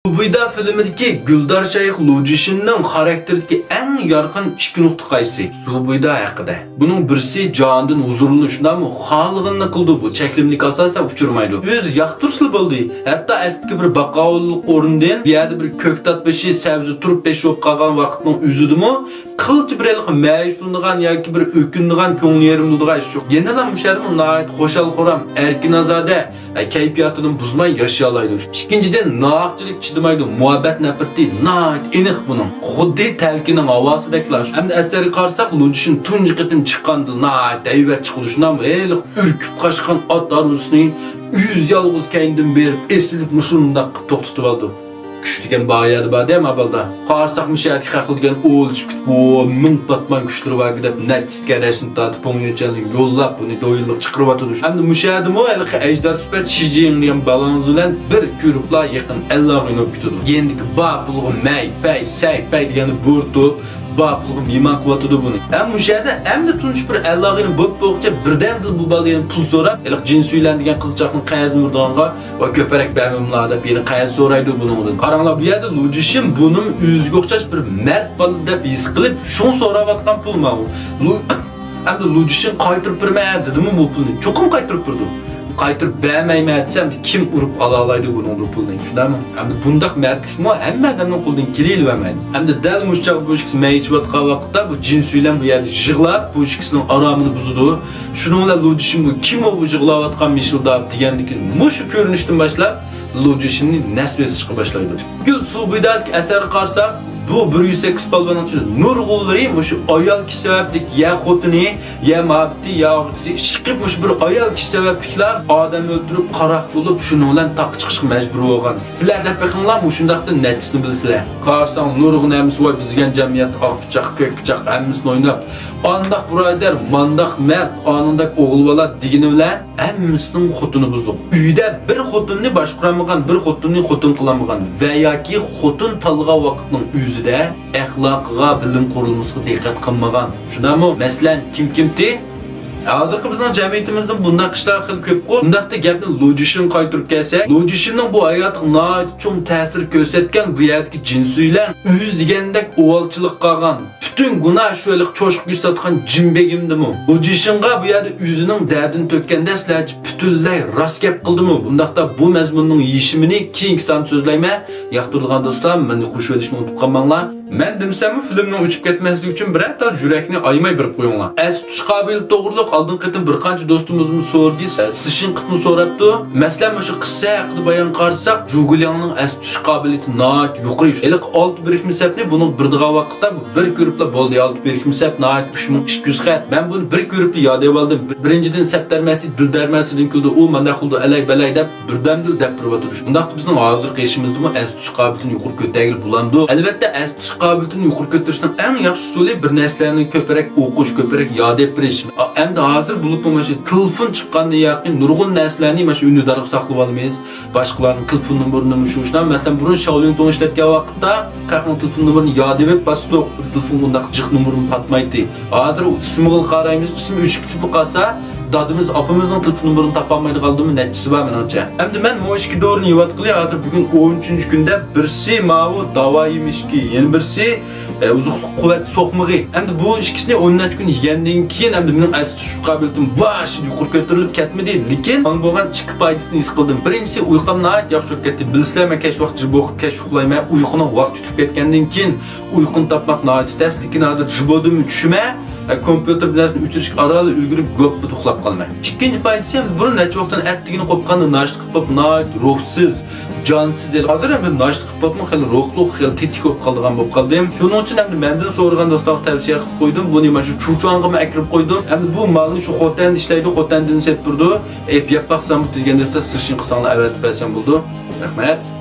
Buyda filmideki Güldar Şeyh Lujishinning xarakteridagi eng yorqin ikki nuqta qaysi? Buyda haqida. Buning birisi jondan huzurlanishdan shundami xohlaganini qildi bu. Cheklimlik asosan uchirmaydi. O'z yoqtirsil bo'ldi. Hatto eski bir baqovullik o'rnidan bu yerda bir ko'ktat beshi sabzi turib besh bo'lib qolgan vaqtning o'zidimi qilchi birlik mayuslangan yoki bir o'kindigan ko'ngli yerimdigan ish yo'q. Yana musharm nayt xo'shal xo'ram erkin azade kayfiyatini buzmay yashay oladi. Ikkinchidan nohaqchilik chidamaydi. Muhabbat nafrati nayt aniq buning. Xuddi talkining ovosideklar. Hamda asarga qarasak Lujishin tunji qitim chiqqanda nayt ayvat chiqilishdan eliq urkib qochgan ot arusini yüz yalğız kendim berib esilib mushunda to'xtatib oldi. Güçlüken bayardı bade ama balda. Qarsak müşahidi xaqilgan o'lishib ketib, o ming batman güçlüri var gidip netisga resim tatib o'ngirchalik yo'llab buni doyillik chiqirib atadi. Hamda müşahidi mo elqi ajdar sübat Shijing degan balans bilan bir ko'ribla yaqin 50 o'ynab ketadi. Endiki bapulg'im may, pay, say, pay degani bo'rtib bapulg'im yeman qilib buni. Ham müşahidi hamda tunch bir 50 o'yini bo'p bo'qcha birdan bu baldan pul so'rab, elq jins uylandigan qizchaqning qayazini urdiganға va ko'parak bamimlarda beni qayaz so'raydi buningdan. Qaranglar bu yerda Lujishin buning o'ziga o'xshash bir mard bola deb his qilib, shuni so'rayotgan pul ma u. Hamda Lujishin qaytirib bermaydi dedimi bu pulni? Cho'qim qaytirib berdi. Qaytirib bermayman desam kim urib ola oladi buning pulini? Shundami? Hamda bundaq mardlikmi hammadan qo'ldan kelavermaydi. Hamda dal mushchaq bu ikkisi maychiyotgan vaqtda bu jins uylan bu yerda yig'lab, bu ikkisining aromini buzdi. Shuning bilan Lujishin bu kim o yig'layotgan Mishildab degandiki, mushu ko'rinishdan boshlab Lujishinning nasvesi chiqa boshlaydi. Gul Subidagi asar qarsak bu 108 palvanın içinde nurgulları şu ayal ki sebeplik ya xotini ya muhabbeti ya ağrısı çıkıp bir ayal ki sebeplikler adam öldürüp qaraqçı olup şunu olan tak çıkışıq mecbur olgan. Sizler de bakınlar bu şundaqda netisini bilsizler. Qarsan nurgun əmis var bizgen cemiyet ağ bıçaq, kök bıçaq əmisini oynab. Andaq burader, mandaq mert, anındaq oğul bala digini bilen əmisinin xotunu buzuq. Uyda bir xotunni başquramagan, bir xotunni xotun qılamagan veya ki xotun talğa vaqtının üzüde əxlaqıga, bilim qurulmasına diqqət qılmagan. Şundamı? Məsələn, kimdi? Hazırkı bizning cemiyetimizde bunday qishlar xil ko'p qo'y. Bundaqda gapni Lujishin qaytirib kelsak, Lujishinning bu hayotga nihoyat cho'ng ta'sir ko'rsatgan bu yerdagi jinsuylar o'z degandek o'valchilik qilgan. Bütün gunoh shulik cho'shib ko'rsatgan jimbegimdimi? Lujishinga bu yerda o'zining dardini to'kkanda sizlarchi butunlay rost gap qildimi? Bundaqda bu mazmunning yishimini keyingi san so'zlayman. Yoqtirgan do'stlar, meni qo'shib olishni unutib qolmanglar. Men demsammi filmning uchib ketmasligi uchun birorta yurakni aymay berib qo'yinglar. As tush qobiliyati to'g'riliq aldın qitim bir qancha do'stimizmi so'rdi, sizin qitni so'rabdi. Masalan, shu qissa haqida bayon qilsak, Jugulyangning as tush qobiliyati nihoyat yuqori. Eliq 6 birikma sapni buning birdigan vaqtda bir ko'ribla bo'ldi 6 birikma sap nihoyat 3200 xat. Men buni bir ko'ribla yodlab oldim. Birinchidan sapdarmasi dildarmasidan kuldi. U manda xuldi alay balay deb birdamdil deb turib o'tirish. Undaqda bizning hozirgi ishimizdimi as tush qobiliyatini yuqori ko'tarib bulamdi. Albatta as tush qobiliyatini yuqori ko'tarishning eng yaxshi usuli bir narsalarni ko'proq o'qish, ko'proq yodlab berish. Hazır bulup bu maşı telefon çıqqanda yaqin nurgun narsalarni maşı ünlüdarga saqlab olmayız. Başqalarning telefon numarini şuşdan mesela burun Shaolin Tong ishlatgan vaqtda qaqning telefon numarini yodlab basdi. Telefon bundaq jiq numarini patmaydi. Hazır ismiga qaraymiz, ismi o'chib ketib qolsa dadimiz apamızın telefon numarini topolmaydi qaldimi netisi var menimcha. Hamda men mo'shki dorini yovat qilay, hozir bugun 13-kunda birsi mavu davo yemişki, yana birsi uzuqlik quvvat so'qmig'i. Hamda bu ikkisini 10 kun yegandan keyin hamda mening asli qobiliyatim vash yuqori ko'tarilib ketmadi, lekin men bo'lgan ikki foydasini his qildim. Birinchisi uyqum nihoyat yaxshi o'tib ketdi. Bilsizlarmi, kech vaqt jib o'qib kech uxlayman, uyquni vaqt tutib ketgandan keyin uyquni topmoq nihoyat tez, lekin hozir jibodim tushma kompüter bilan o'chirish orali ulgurib go'pni uxlab qolmay. Ikkinchi foydasi ham burun necha vaqtdan attigini qo'pqanda nashd qilib nihoyat ruhsiz, jonsiz edi. Hozir ham nashd qilibmi xil ruhli, xil tetik bo'lib qolgan bo'lib qoldim. Shuning uchun ham mendan so'ragan do'stlarga tavsiya qilib qo'ydim. Buni mana shu chuchong'imga akirib qo'ydim. Endi bu malni shu xotan ishlaydi, xotandan septirdi. Yap baqsam degan do'stlar siz uchun qilsanglar avat bersam bo'ldi. Rahmat.